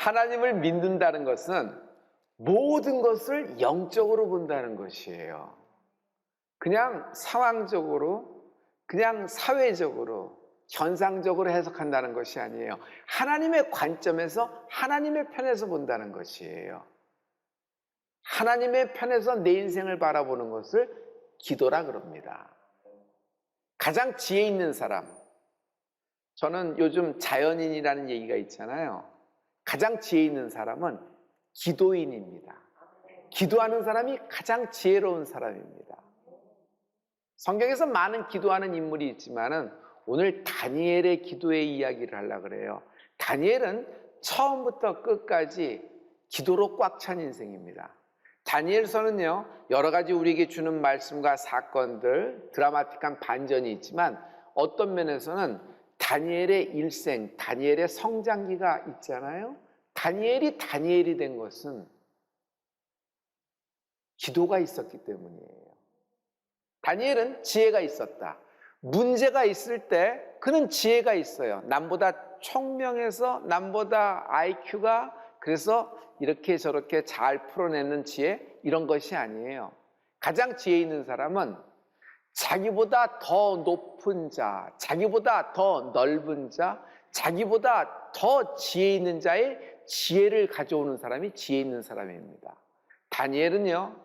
하나님을 믿는다는 것은 모든 것을 영적으로 본다는 것이에요. 그냥 상황적으로, 그냥 사회적으로, 현상적으로 해석한다는 것이 아니에요. 하나님의 관점에서, 하나님의 편에서 본다는 것이에요. 하나님의 편에서 내 인생을 바라보는 것을 기도라 그럽니다. 가장 지혜 있는 사람, 저는 요즘 자연인이라는 얘기가 있잖아요. 가장 지혜 있는 사람은 기도인입니다. 기도하는 사람이 가장 지혜로운 사람입니다. 성경에서 많은 기도하는 인물이 있지만은 오늘 다니엘의 기도의 이야기를 하려고 그래요. 다니엘은 처음부터 끝까지 기도로 꽉 찬 인생입니다. 다니엘서는요, 여러 가지 우리에게 주는 말씀과 사건들, 드라마틱한 반전이 있지만 어떤 면에서는 다니엘의 일생, 다니엘의 성장기가 있잖아요. 다니엘이 된 것은 기도가 있었기 때문이에요. 다니엘은 지혜가 있었다. 문제가 있을 때 그는 지혜가 있어요. 남보다 총명해서, 남보다 IQ가 그래서 이렇게 저렇게 잘 풀어내는 지혜, 이런 것이 아니에요. 가장 지혜 있는 사람은 자기보다 더 높은 자, 자기보다 더 넓은 자, 자기보다 더 지혜 있는 자의 지혜를 가져오는 사람이 지혜 있는 사람입니다. 다니엘은요,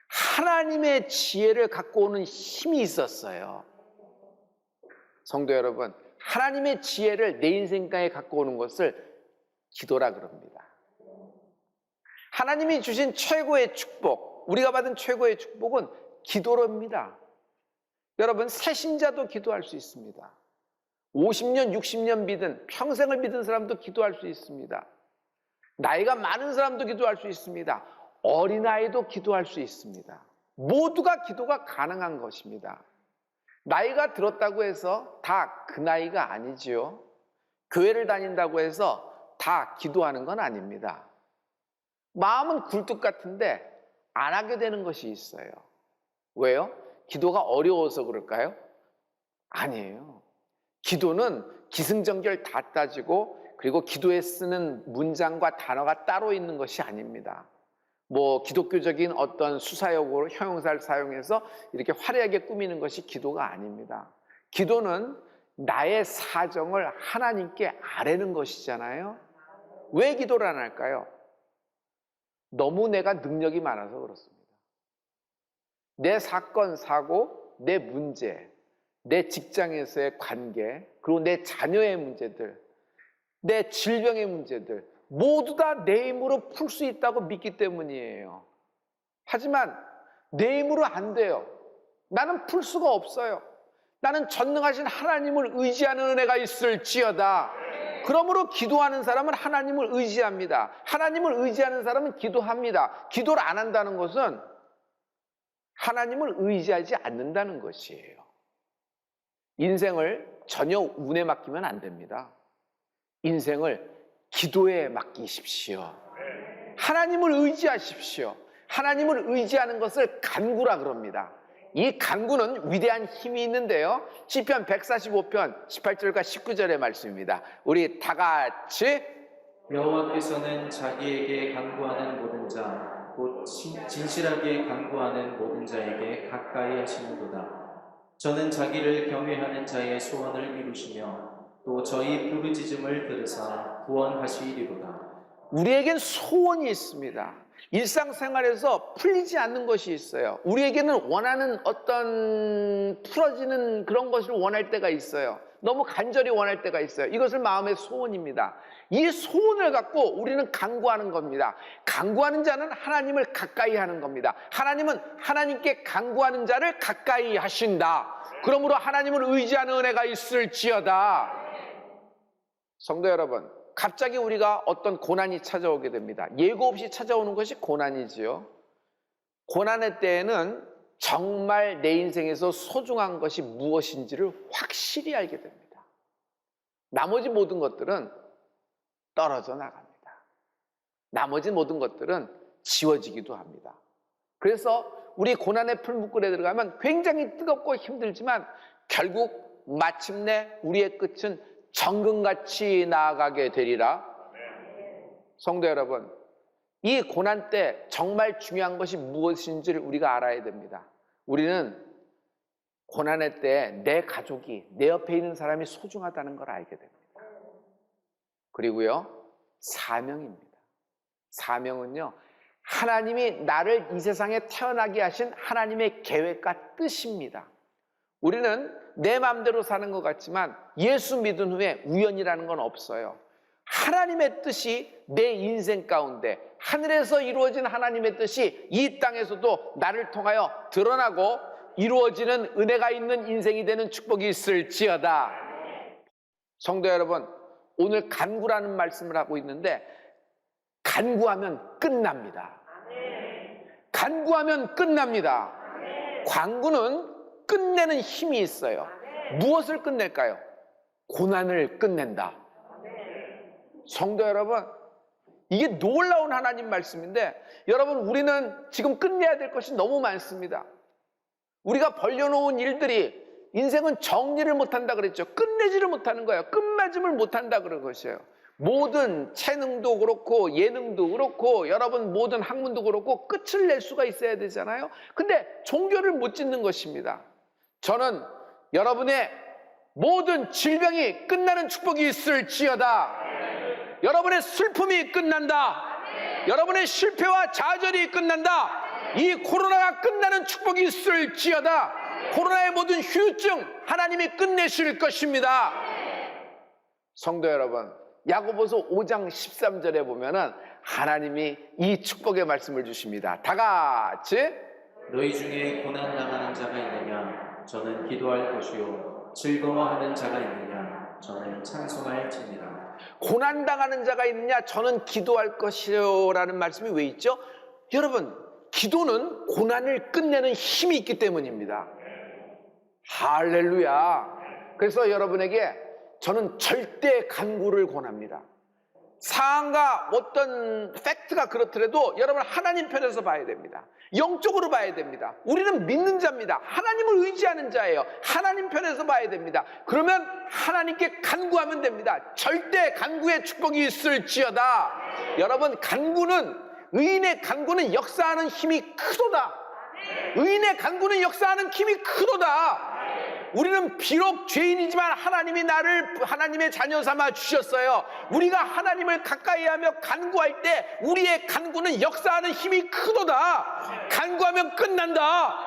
하나님의 지혜를 갖고 오는 힘이 있었어요. 성도 여러분, 하나님의 지혜를 내 인생가에 갖고 오는 것을 기도라 그럽니다. 하나님이 주신 최고의 축복, 우리가 받은 최고의 축복은 기도로입니다. 여러분, 새신자도 기도할 수 있습니다. 50년, 60년 믿은, 평생을 믿은 사람도 기도할 수 있습니다. 나이가 많은 사람도 기도할 수 있습니다. 어린아이도 기도할 수 있습니다. 모두가 기도가 가능한 것입니다. 나이가 들었다고 해서 다 그 나이가 아니지요. 교회를 다닌다고 해서 다 기도하는 건 아닙니다. 마음은 굴뚝 같은데 안 하게 되는 것이 있어요. 왜요? 기도가 어려워서 그럴까요? 아니에요. 기도는 기승전결 다 따지고, 그리고 기도에 쓰는 문장과 단어가 따로 있는 것이 아닙니다. 뭐 기독교적인 어떤 수사용어로 형용사를 사용해서 이렇게 화려하게 꾸미는 것이 기도가 아닙니다. 기도는 나의 사정을 하나님께 아뢰는 것이잖아요. 왜 기도를 안 할까요? 너무 내가 능력이 많아서 그렇습니다. 내 사건, 사고, 내 문제, 내 직장에서의 관계, 그리고 내 자녀의 문제들, 내 질병의 문제들, 모두 다 내 힘으로 풀 수 있다고 믿기 때문이에요. 하지만 내 힘으로 안 돼요. 나는 풀 수가 없어요. 나는 전능하신 하나님을 의지하는 은혜가 있을지어다. 그러므로 기도하는 사람은 하나님을 의지합니다. 하나님을 의지하는 사람은 기도합니다. 기도를 안 한다는 것은 하나님을 의지하지 않는다는 것이에요. 인생을 전혀 운에 맡기면 안 됩니다. 인생을 기도에 맡기십시오. 하나님을 의지하십시오. 하나님을 의지하는 것을 간구라 그럽니다. 이 간구는 위대한 힘이 있는데요. 시편 145편 18절과 19절의 말씀입니다. 우리 다 같이, 여호와께서는 자기에게 간구하는 모든 자, 곧 진실하게 간구하는 모든 자에게 가까이 하시는도다. 저는 자기를 경외하는 자의 소원을 이루시며 또 저희 부르짖음을 들으사 구원하시리로다. 우리에겐 소원이 있습니다. 일상생활에서 풀리지 않는 것이 있어요. 우리에게는 원하는 어떤 풀어지는 그런 것을 원할 때가 있어요. 너무 간절히 원할 때가 있어요. 이것을 마음의 소원입니다. 이 소원을 갖고 우리는 간구하는 겁니다. 간구하는 자는 하나님을 가까이 하는 겁니다. 하나님은 하나님께 간구하는 자를 가까이 하신다. 그러므로 하나님을 의지하는 은혜가 있을지어다. 성도 여러분, 갑자기 우리가 어떤 고난이 찾아오게 됩니다. 예고 없이 찾아오는 것이 고난이지요. 고난의 때에는 정말 내 인생에서 소중한 것이 무엇인지를 확실히 알게 됩니다. 나머지 모든 것들은 떨어져 나갑니다. 나머지 모든 것들은 지워지기도 합니다. 그래서 우리 고난의 풀무불에 들어가면 굉장히 뜨겁고 힘들지만 결국 마침내 우리의 끝은 정금같이 나아가게 되리라. 성도 여러분, 이 고난 때 정말 중요한 것이 무엇인지를 우리가 알아야 됩니다. 우리는 고난의 때 내 가족이, 내 옆에 있는 사람이 소중하다는 걸 알게 됩니다. 그리고요, 사명입니다. 사명은요, 하나님이 나를 이 세상에 태어나게 하신 하나님의 계획과 뜻입니다. 우리는 내 마음대로 사는 것 같지만 예수 믿은 후에 우연이라는 건 없어요. 하나님의 뜻이 내 인생 가운데, 하늘에서 이루어진 하나님의 뜻이 이 땅에서도 나를 통하여 드러나고 이루어지는 은혜가 있는 인생이 되는 축복이 있을지어다. 성도 여러분, 오늘 간구라는 말씀을 하고 있는데 간구하면 끝납니다. 간구하면 끝납니다. 간구는 끝내는 힘이 있어요. 무엇을 끝낼까요? 고난을 끝낸다. 성도 여러분, 이게 놀라운 하나님 말씀인데, 여러분, 우리는 지금 끝내야 될 것이 너무 많습니다. 우리가 벌려놓은 일들이, 인생은 정리를 못한다 그랬죠. 끝내지를 못하는 거예요. 끝맺음을 못한다 그런 것이에요. 모든 체능도 그렇고 예능도 그렇고 여러분 모든 학문도 그렇고 끝을 낼 수가 있어야 되잖아요. 근데 종교를 못 짓는 것입니다. 저는 여러분의 모든 질병이 끝나는 축복이 있을지어다. 여러분의 슬픔이 끝난다. 여러분의 실패와 좌절이 끝난다. 이 코로나가 끝나는 축복이 있을지어다. 코로나의 모든 후유증 하나님이 끝내실 것입니다. 성도 여러분, 야고보서 5장 13절에 보면은 하나님이 이 축복의 말씀을 주십니다. 다 같이, 너희 중에 고난 당하는 자가 있느냐? 저는 기도할 것이요. 즐거워하는 자가 있느냐? 저는 찬송할지니라. 고난당하는 자가 있느냐? 저는 기도할 것이요 라는 말씀이 왜 있죠? 여러분, 기도는 고난을 끝내는 힘이 있기 때문입니다. 할렐루야. 그래서 여러분에게 저는 절대 간구를 권합니다. 상황과 어떤 팩트가 그렇더라도 여러분 하나님 편에서 봐야 됩니다. 영적으로 봐야 됩니다. 우리는 믿는 자입니다. 하나님을 의지하는 자예요. 하나님 편에서 봐야 됩니다. 그러면 하나님께 간구하면 됩니다. 절대 간구의 축복이 있을지어다. 여러분, 의인의 간구는 역사하는 힘이 크도다. 의인의 간구는 역사하는 힘이 크도다. 우리는 비록 죄인이지만 하나님이 나를 하나님의 자녀 삼아 주셨어요. 우리가 하나님을 가까이 하며 간구할 때 우리의 간구는 역사하는 힘이 크도다. 간구하면 끝난다.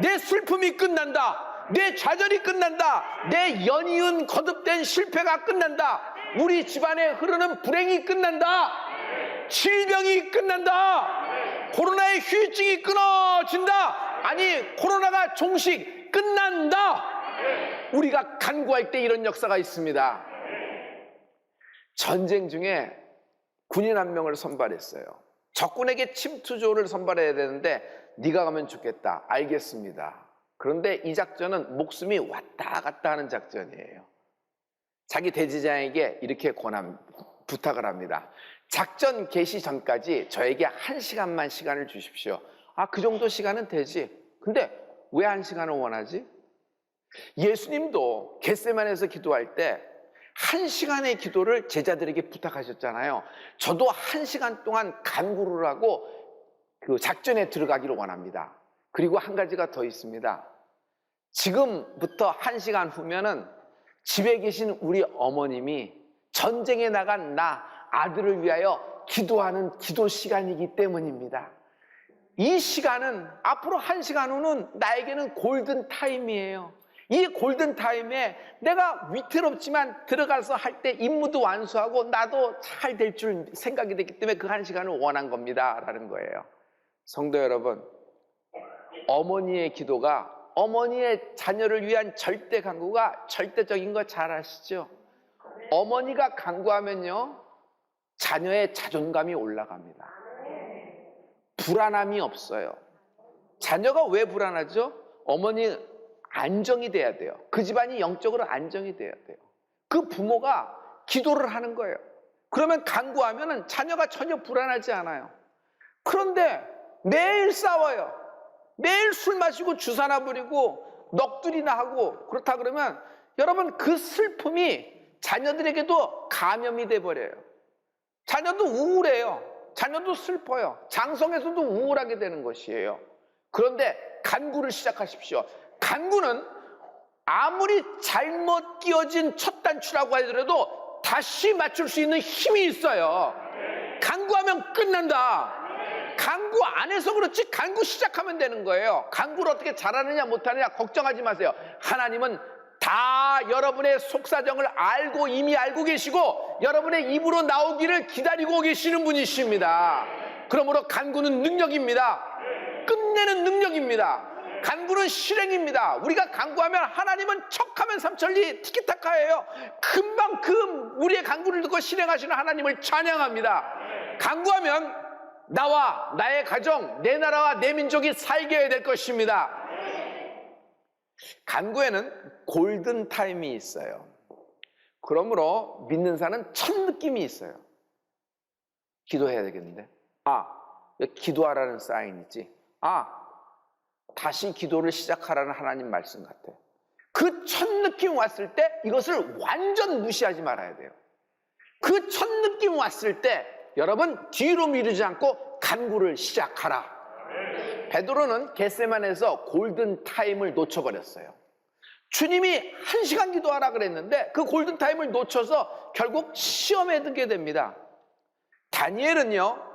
내 슬픔이 끝난다. 내 좌절이 끝난다. 내 연이은 거듭된 실패가 끝난다. 우리 집안에 흐르는 불행이 끝난다. 질병이 끝난다. 코로나의 후유증이 끊어진다. 아니, 코로나가 종식 끝난다. 우리가 간구할 때 이런 역사가 있습니다. 전쟁 중에 군인 한 명을 선발했어요. 적군에게 침투조를 선발해야 되는데 네가 가면 좋겠다. 알겠습니다. 그런데 이 작전은 목숨이 왔다 갔다 하는 작전이에요. 자기 대지장에게 이렇게 부탁을 합니다. 작전 개시 전까지 저에게 1시간만 시간을 주십시오. 아, 그 정도 시간은 되지. 근데 왜 1시간을 원하지? 예수님도 겟세마네에서 기도할 때 1시간의 기도를 제자들에게 부탁하셨잖아요. 저도 1시간 동안 간구를 하고 그 작전에 들어가기를 원합니다. 그리고 한 가지가 더 있습니다. 지금부터 1시간 후면은 집에 계신 우리 어머님이 전쟁에 나간 아들을 위하여 기도하는 기도 시간이기 때문입니다. 이 시간은 앞으로 1시간 후는 나에게는 골든 타임이에요. 이 골든 타임에 내가 위태롭지만 들어가서 할 때 임무도 완수하고 나도 잘 될 줄 생각이 됐기 때문에 그 1시간을 원한 겁니다 라는 거예요. 성도 여러분, 어머니의 기도가, 어머니의 자녀를 위한 절대 간구가 절대적인 거 잘 아시죠? 어머니가 간구하면요, 자녀의 자존감이 올라갑니다. 불안함이 없어요. 자녀가 왜 불안하죠? 어머니 안정이 돼야 돼요. 그 집안이 영적으로 안정이 돼야 돼요. 그 부모가 기도를 하는 거예요. 그러면 간구하면 자녀가 전혀 불안하지 않아요. 그런데 매일 싸워요. 매일 술 마시고 주사나 부리고 넋두리나 하고 그렇다 그러면 여러분 그 슬픔이 자녀들에게도 감염이 돼버려요. 자녀도 우울해요. 자녀도 슬퍼요. 장성에서도 우울하게 되는 것이에요. 그런데 간구를 시작하십시오. 간구는 아무리 잘못 끼워진 첫 단추라고 하더라도 다시 맞출 수 있는 힘이 있어요. 간구하면 끝난다. 간구 안 해서 그렇지 간구 시작하면 되는 거예요. 간구를 어떻게 잘하느냐 못하느냐 걱정하지 마세요. 하나님은 다 여러분의 속사정을 이미 알고 계시고 여러분의 입으로 나오기를 기다리고 계시는 분이십니다. 그러므로 간구는 능력입니다. 끝내는 능력입니다. 간구는 실행입니다. 우리가 간구하면 하나님은 척하면 삼천리 티키타카예요. 금방 우리의 간구를 듣고 실행하시는 하나님을 찬양합니다. 간구하면 나와 나의 가정, 내 나라와 내 민족이 살게 해야 될 것입니다. 간구에는 골든타임이 있어요. 그러므로 믿는 사람은 첫 느낌이 있어요. 기도해야 되겠는데, 여기 기도하라는 사인 있지. 다시 기도를 시작하라는 하나님 말씀 같아. 그 첫 느낌 왔을 때 이것을 완전 무시하지 말아야 돼요. 그 첫 느낌 왔을 때 여러분 뒤로 미루지 않고 간구를 시작하라. 베드로는 겟세마네에서 골든타임을 놓쳐버렸어요. 주님이 1시간 기도하라 그랬는데 그 골든타임을 놓쳐서 결국 시험에 들게 됩니다. 다니엘은요,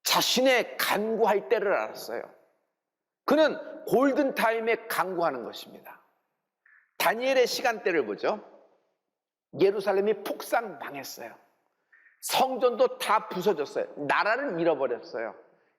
자신의 간구할 때를 알았어요. 그는 골든타임에 간구하는 것입니다. 다니엘의 시간대를 보죠. 예루살렘이 폭삭 망했어요. 성전도 다 부서졌어요. 나라를 잃어버렸어요.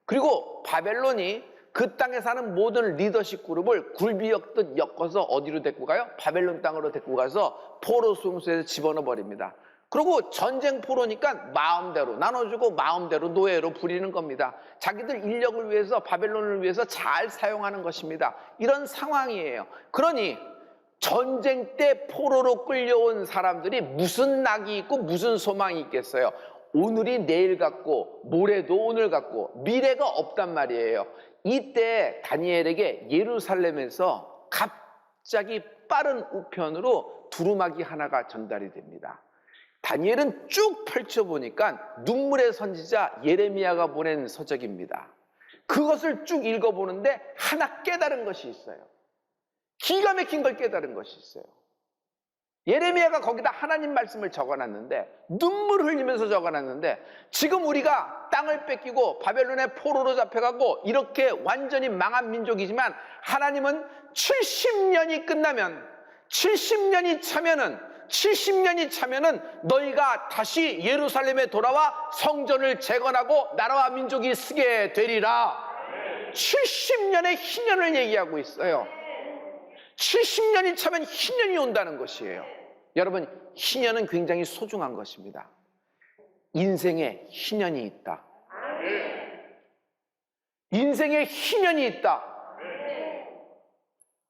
그리고 바벨론이 그 땅에 사는 모든 리더십 그룹을 굴비역듯 엮어서 어디로 데리고 가요? 바벨론 땅으로 데리고 가서 포로 수용소에서 집어넣어 버립니다. 그리고 전쟁 포로니까 마음대로 나눠주고 마음대로 노예로 부리는 겁니다. 자기들 인력을 위해서 바벨론을 위해서 잘 사용하는 것입니다. 이런 상황이에요. 그러니 전쟁 때 포로로 끌려온 사람들이 무슨 낙이 있고 무슨 소망이 있겠어요? 오늘이 내일 같고 모레도 오늘 같고 미래가 없단 말이에요. 이때 다니엘에게 예루살렘에서 갑자기 빠른 우편으로 두루마기 하나가 전달이 됩니다. 다니엘은 쭉 펼쳐보니까 눈물의 선지자 예레미야가 보낸 서적입니다. 그것을 쭉 읽어보는데 하나 깨달은 것이 있어요. 기가 막힌 걸 깨달은 것이 있어요. 예레미야가 거기다 하나님 말씀을 적어놨는데 눈물 흘리면서 적어놨는데 지금 우리가 땅을 뺏기고 바벨론의 포로로 잡혀가고 이렇게 완전히 망한 민족이지만 하나님은 70년이 끝나면 70년이 차면은 너희가 다시 예루살렘에 돌아와 성전을 재건하고 나라와 민족이 쓰게 되리라. 70년의 희년을 얘기하고 있어요. 70년이 차면 희년이 온다는 것이에요. 여러분, 희년은 굉장히 소중한 것입니다. 인생에 희년이 있다. 인생에 희년이 있다.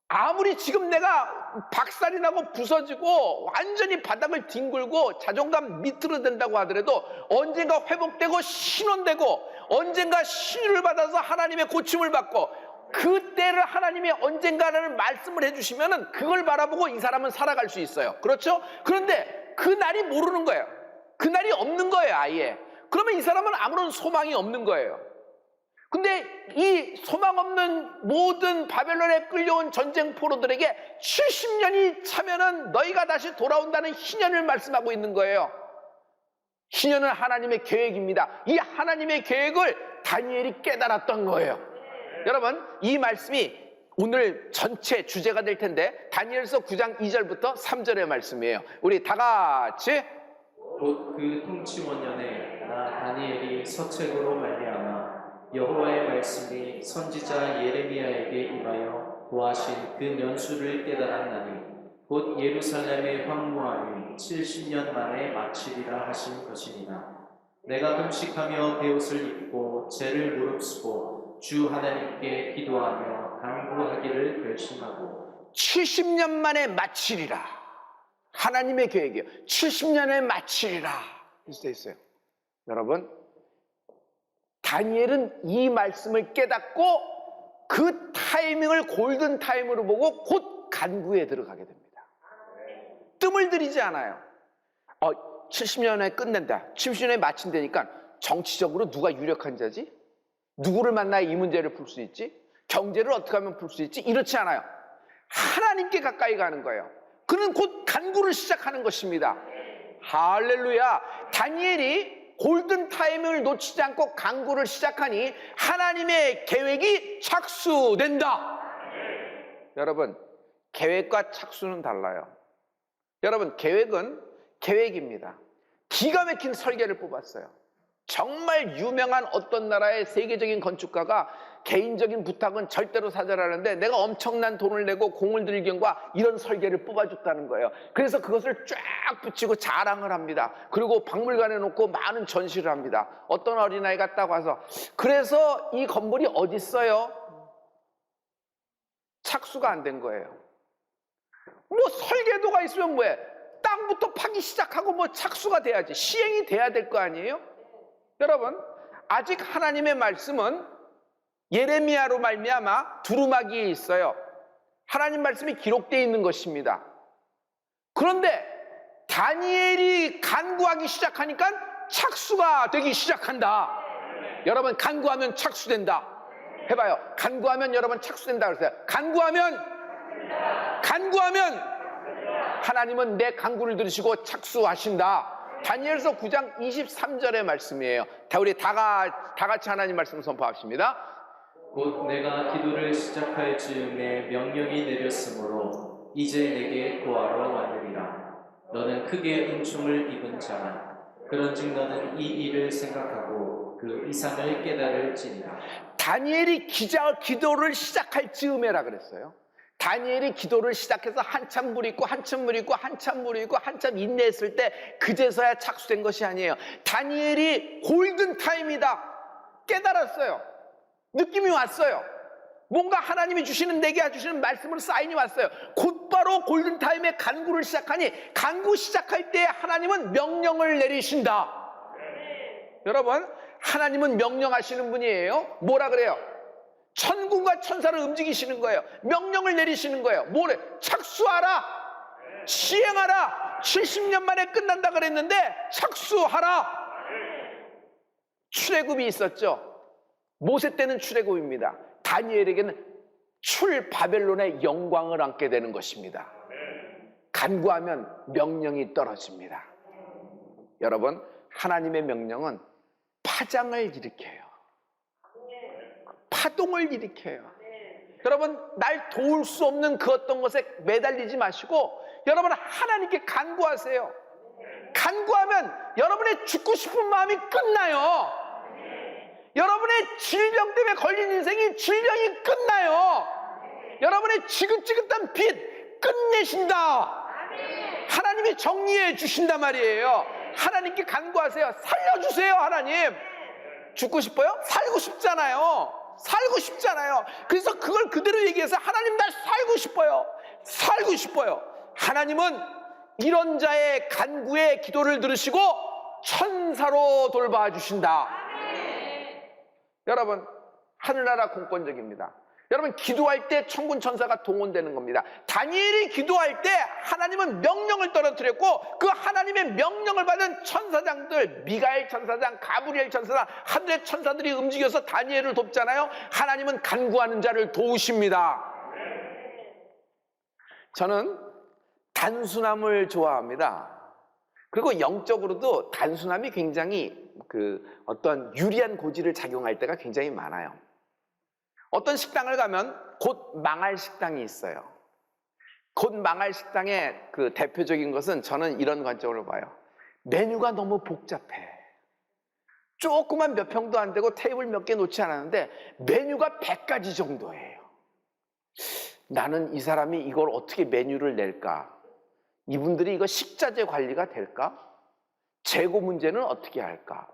아무리 지금 내가 박살이 나고 부서지고 완전히 바닥을 뒹굴고 자존감 밑으로 된다고 하더라도 언젠가 회복되고 신원되고 언젠가 신유를 받아서 하나님의 고침을 받고 그때를 하나님이 언젠가를 말씀을 해주시면은 그걸 바라보고 이 사람은 살아갈 수 있어요. 그렇죠? 그런데 그 날이 모르는 거예요. 그 날이 없는 거예요, 아예. 그러면 이 사람은 아무런 소망이 없는 거예요. 근데 이 소망 없는 모든 바벨론에 끌려온 전쟁 포로들에게 70년이 차면은 너희가 다시 돌아온다는 희년을 말씀하고 있는 거예요. 희년은 하나님의 계획입니다. 이 하나님의 계획을 다니엘이 깨달았던 거예요. 여러분, 이 말씀이 오늘 전체 주제가 될 텐데 다니엘서 9장 2절부터 3절의 말씀이에요. 우리 다 같이 곧 그 통치원년에 나 다니엘이 서책으로 말미암아 여호와의 말씀이 선지자 예레미야에게 임하여 고하신 그 년수를 깨달았나니 곧 예루살렘의 황무함이 70년 만에 마치리라 하신 것이니라. 내가 금식하며 베옷을 입고 죄를 무릅쓰고 주 하나님께 기도하며 간구하기를 결심하고 70년 만에 마치리라. 하나님의 계획이에요. 70년에 마치리라. 이렇게 있어요. 여러분, 다니엘은 이 말씀을 깨닫고 그 타이밍을 골든 타임으로 보고 곧 간구에 들어가게 됩니다. 뜸을 들이지 않아요. 70년에 끝낸다. 70년에 마친다니까 정치적으로 누가 유력한 자지? 누구를 만나야 이 문제를 풀 수 있지? 경제를 어떻게 하면 풀 수 있지? 이렇지 않아요. 하나님께 가까이 가는 거예요. 그는 곧 간구를 시작하는 것입니다. 할렐루야. 다니엘이 골든타임을 놓치지 않고 간구를 시작하니 하나님의 계획이 착수된다. 여러분, 계획과 착수는 달라요. 여러분, 계획은 계획입니다. 기가 막힌 설계를 뽑았어요. 정말 유명한 어떤 나라의 세계적인 건축가가 개인적인 부탁은 절대로 사절하는데 내가 엄청난 돈을 내고 공을 들일 경우가 이런 설계를 뽑아줬다는 거예요. 그래서 그것을 쫙 붙이고 자랑을 합니다. 그리고 박물관에 놓고 많은 전시를 합니다. 어떤 어린아이가 딱 와서 그래서 이 건물이 어디 있어요? 착수가 안 된 거예요. 뭐 설계도가 있으면 뭐해? 땅부터 파기 시작하고 뭐 착수가 돼야지. 시행이 돼야 될 거 아니에요? 여러분, 아직 하나님의 말씀은 예레미야로 말미암아 두루마기에 있어요. 하나님 말씀이 기록되어 있는 것입니다. 그런데 다니엘이 간구하기 시작하니까 착수가 되기 시작한다. 여러분, 간구하면 착수된다. 해봐요. 간구하면 여러분 착수된다 그랬어요. 간구하면 하나님은 내 간구를 들으시고 착수하신다. 다니엘서 9장 23절의 말씀이에요. 우리 다 같이 하나님 말씀을 선포합시다. 곧 내가 기도를 시작할 즈음에 명령이 내렸으므로 이제 내게 구하러 왔느니라. 너는 크게 은총을 입은 자라. 그런즉 너는 이 일을 생각하고 그 이상을 깨달을지니라. 다니엘이 기도를 시작할 즈음에라 그랬어요. 다니엘이 기도를 시작해서 한참 물 있고 한참 물 있고 한참 물 있고 한참 인내했을 때 그제서야 착수된 것이 아니에요. 다니엘이 골든타임이다 깨달았어요. 느낌이 왔어요. 뭔가 하나님이 주시는 내게 주시는 말씀으로 사인이 왔어요. 곧바로 골든타임에 간구를 시작하니 간구 시작할 때 하나님은 명령을 내리신다. 여러분, 하나님은 명령하시는 분이에요. 뭐라 그래요? 천군과 천사를 움직이시는 거예요. 명령을 내리시는 거예요. 뭐래? 착수하라. 시행하라. 70년 만에 끝난다 그랬는데 착수하라. 출애굽이 있었죠. 모세 때는 출애굽입니다. 다니엘에게는 바벨론의 영광을 안게 되는 것입니다. 간구하면 명령이 떨어집니다. 여러분, 하나님의 명령은 파장을 일으켜요. 파동을 일으켜요. 여러분, 날 도울 수 없는 그 어떤 것에 매달리지 마시고 여러분 하나님께 간구하세요. 간구하면 여러분의 죽고 싶은 마음이 끝나요. 여러분의 질병 때문에 걸린 인생이 질병이 끝나요. 여러분의 지긋지긋한 빚 끝내신다. 하나님이 정리해 주신단 말이에요. 하나님께 간구하세요. 살려주세요. 하나님. 죽고 싶어요? 살고 싶잖아요. 살고 싶잖아요. 그래서 그걸 그대로 얘기해서 하나님 날 살고 싶어요. 살고 싶어요. 하나님은 이런 자의 간구의 기도를 들으시고 천사로 돌봐주신다. 여러분, 하늘나라 공권적입니다. 여러분, 기도할 때 천군 천사가 동원되는 겁니다. 다니엘이 기도할 때 하나님은 명령을 떨어뜨렸고 그 하나님의 명령을 받은 천사장들, 미가엘 천사장, 가브리엘 천사장, 하늘의 천사들이 움직여서 다니엘을 돕잖아요. 하나님은 간구하는 자를 도우십니다. 저는 단순함을 좋아합니다. 그리고 영적으로도 단순함이 굉장히 어떤 유리한 고지를 작용할 때가 굉장히 많아요. 어떤 식당을 가면 곧 망할 식당이 있어요. 곧 망할 식당의 그 대표적인 것은 저는 이런 관점으로 봐요. 메뉴가 너무 복잡해. 조그만 몇 평도 안 되고 테이블 몇 개 놓지 않았는데 메뉴가 100가지 정도예요. 나는 이 사람이 이걸 어떻게 메뉴를 낼까? 이분들이 이거 식자재 관리가 될까? 재고 문제는 어떻게 할까?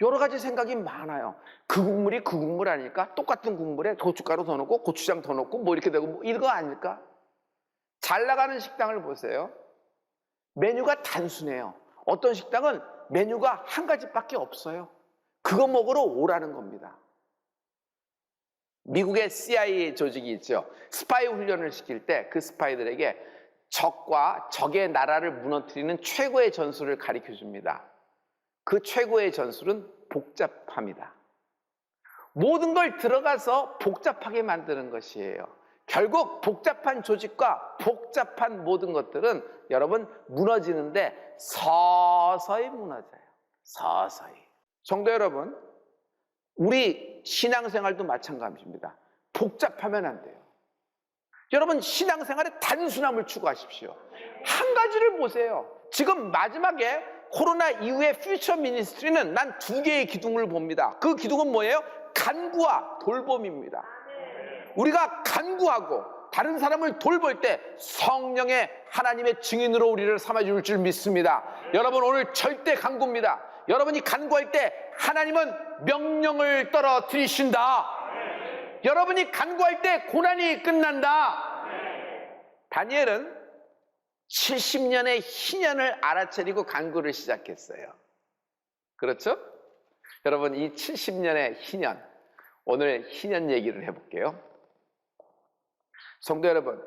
여러 가지 생각이 많아요. 그 국물이 그 국물 아닐까? 똑같은 국물에 고춧가루 더 넣고 고추장 더 넣고 뭐 이렇게 되고 뭐 이거 아닐까? 잘 나가는 식당을 보세요. 메뉴가 단순해요. 어떤 식당은 메뉴가 한 가지밖에 없어요. 그거 먹으러 오라는 겁니다. 미국의 CIA 조직이 있죠. 스파이 훈련을 시킬 때 그 스파이들에게 적과 적의 나라를 무너뜨리는 최고의 전술을 가르쳐 줍니다. 그 최고의 전술은 복잡함이다. 모든 걸 들어가서 복잡하게 만드는 것이에요. 결국 복잡한 조직과 복잡한 모든 것들은 여러분 무너지는데 서서히 무너져요. 서서히. 성도 여러분, 우리 신앙생활도 마찬가지입니다. 복잡하면 안 돼요. 여러분, 신앙생활에 단순함을 추구하십시오. 한 가지를 보세요. 지금 마지막에 코로나 이후의 퓨처 미니스트리는 난 두 개의 기둥을 봅니다. 그 기둥은 뭐예요? 간구와 돌봄입니다. 우리가 간구하고 다른 사람을 돌볼 때 성령의 하나님의 증인으로 우리를 삼아줄 줄 믿습니다. 여러분, 오늘 절대 간구입니다. 여러분이 간구할 때 하나님은 명령을 떨어뜨리신다. 여러분이 간구할 때 고난이 끝난다. 다니엘은 70년의 희년을 알아차리고 간구를 시작했어요. 그렇죠? 여러분, 이 70년의 희년, 오늘 희년 얘기를 해볼게요. 성도 여러분,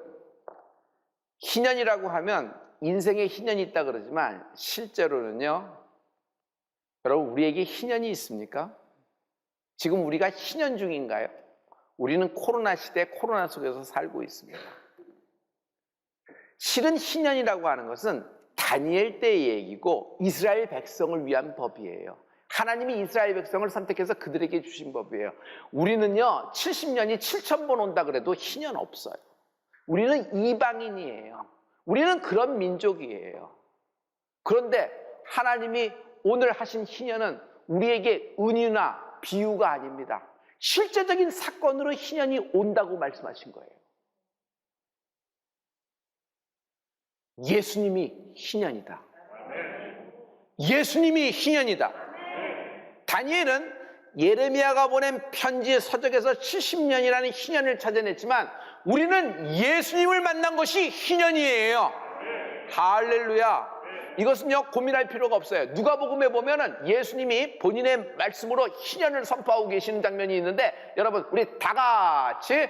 희년이라고 하면 인생에 희년이 있다 그러지만 실제로는요, 여러분, 우리에게 희년이 있습니까? 지금 우리가 희년 중인가요? 우리는 코로나 시대, 코로나 속에서 살고 있습니다. 실은 희년이라고 하는 것은 다니엘 때의 얘기고 이스라엘 백성을 위한 법이에요. 하나님이 이스라엘 백성을 선택해서 그들에게 주신 법이에요. 우리는요, 70년이 7,000번 온다 그래도 희년 없어요. 우리는 이방인이에요. 우리는 그런 민족이에요. 그런데 하나님이 오늘 하신 희년은 우리에게 은유나 비유가 아닙니다. 실제적인 사건으로 희년이 온다고 말씀하신 거예요. 예수님이 희년이다. 예수님이 희년이다. 다니엘은 예레미야가 보낸 편지의 서적에서 70년이라는 희년을 찾아냈지만 우리는 예수님을 만난 것이 희년이에요. 할렐루야. 이것은요, 고민할 필요가 없어요. 누가복음에 보면은 예수님이 본인의 말씀으로 희년을 선포하고 계시는 장면이 있는데, 여러분, 우리 다 같이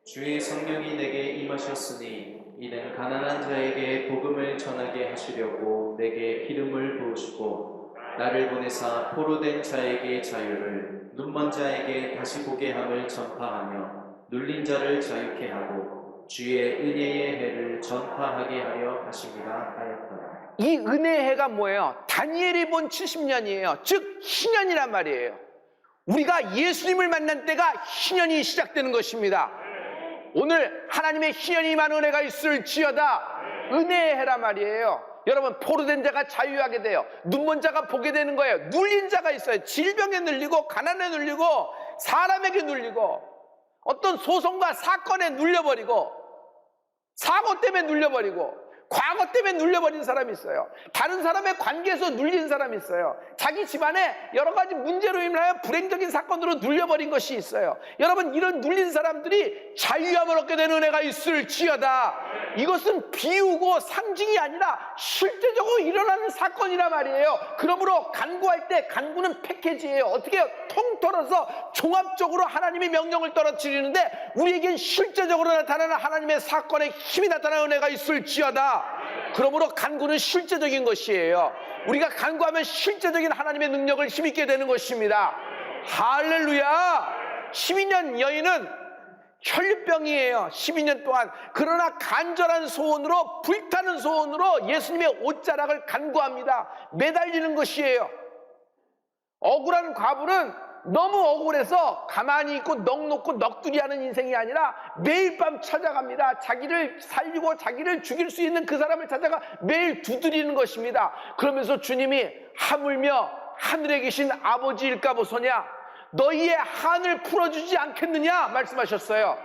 주의 성령이 내게 임하셨으니 이는 가난한 자에게 복음을 전하게 하시려고 내게 기름을 부으시고 나를 보내사 포로된 자에게 자유를, 눈먼 자에게 다시 보게 함을 전파하며 눌린 자를 자유케 하고 주의 은혜의 해를 전파하게 하려 하심이라 하였더라. 이 은혜의 해가 뭐예요? 다니엘이 본 70년이에요. 즉 희년이란 말이에요. 우리가 예수님을 만난 때가 희년이 시작되는 것입니다. 오늘 하나님의 희년이 많은 은혜가 있을지어다. 은혜의 해란 말이에요. 여러분, 포로된 자가 자유하게 돼요. 눈먼 자가 보게 되는 거예요. 눌린 자가 있어요. 질병에 눌리고 가난에 눌리고 사람에게 눌리고 어떤 소송과 사건에 눌려버리고 사고 때문에 눌려버리고 과거 때문에 눌려버린 사람이 있어요. 다른 사람의 관계에서 눌린 사람이 있어요. 자기 집안에 여러 가지 문제로 인하여 불행적인 사건으로 눌려버린 것이 있어요. 여러분, 이런 눌린 사람들이 자유함을 얻게 되는 은혜가 있을지어다. 이것은 비유고 상징이 아니라 실제적으로 일어나는 사건이란 말이에요. 그러므로 간구할 때 간구는 패키지예요. 어떻게 해요? 통틀어서 종합적으로 하나님의 명령을 떨어뜨리는데 우리에겐 실제적으로 나타나는 하나님의 사건의 힘이 나타나는 은혜가 있을지어다. 그러므로 간구는 실제적인 것이에요. 우리가 간구하면 실제적인 하나님의 능력을 힘있게 되는 것입니다. 할렐루야. 12년 여인은 혈류병이에요. 12년 동안. 그러나 간절한 소원으로, 불타는 소원으로 예수님의 옷자락을 간구합니다. 매달리는 것이에요. 억울한 과부는 너무 억울해서 가만히 있고 넋놓고 넋두리하는 인생이 아니라 매일 밤 찾아갑니다. 자기를 살리고 자기를 죽일 수 있는 그 사람을 찾아가 매일 두드리는 것입니다. 그러면서 주님이 하물며 하늘에 계신 아버지일까 보소냐, 너희의 한을 풀어주지 않겠느냐 말씀하셨어요.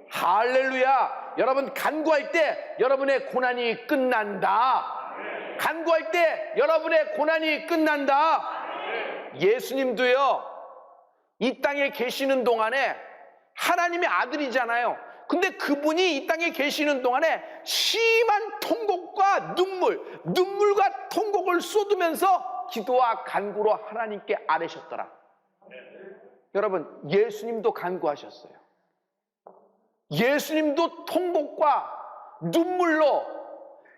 할렐루야. 여러분, 간구할 때 여러분의 고난이 끝난다. 간구할 때 여러분의 고난이 끝난다. 예수님도요, 이 땅에 계시는 동안에 하나님의 아들이잖아요. 근데 그분이 이 땅에 계시는 동안에 심한 통곡과 눈물과 통곡을 쏟으면서 기도와 간구로 하나님께 아뢰셨더라. 여러분, 예수님도 간구하셨어요. 예수님도 통곡과 눈물로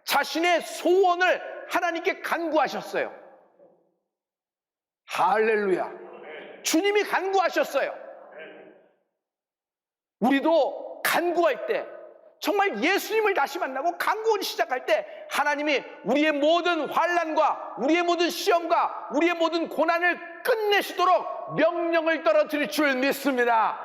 자신의 소원을 하나님께 간구하셨어요. 할렐루야. 주님이 간구하셨어요. 우리도 간구할 때, 정말 예수님을 다시 만나고 간구를 시작할 때 하나님이 우리의 모든 환난과 우리의 모든 시험과 우리의 모든 고난을 끝내시도록 명령을 떨어뜨릴 줄 믿습니다.